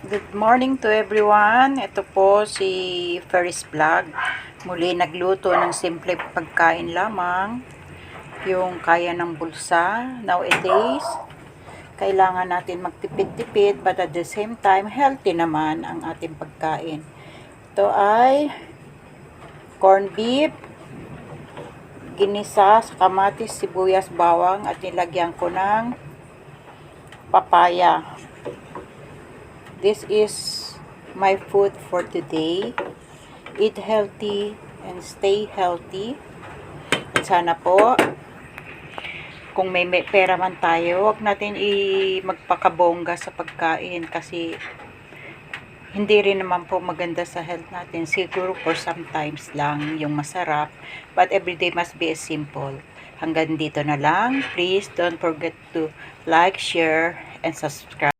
Good morning to everyone. Ito po si Ferris Vlog. Muli nagluto ng simple pagkain lamang. Yung kaya ng bulsa. Nowadays, kailangan natin magtipid-tipid but at the same time, healthy naman ang ating pagkain. Ito ay corned beef, ginisa sa kamatis, sibuyas, bawang at nilagyan ko ng papaya. This is my food for today. Eat healthy and stay healthy. At sana po, kung may pera man tayo, huwag natin magpakabongga sa pagkain kasi hindi rin naman po maganda sa health natin. Siguro for sometimes lang yung masarap, but everyday must be simple. Hanggang dito na lang. Please don't forget to like, share, and subscribe.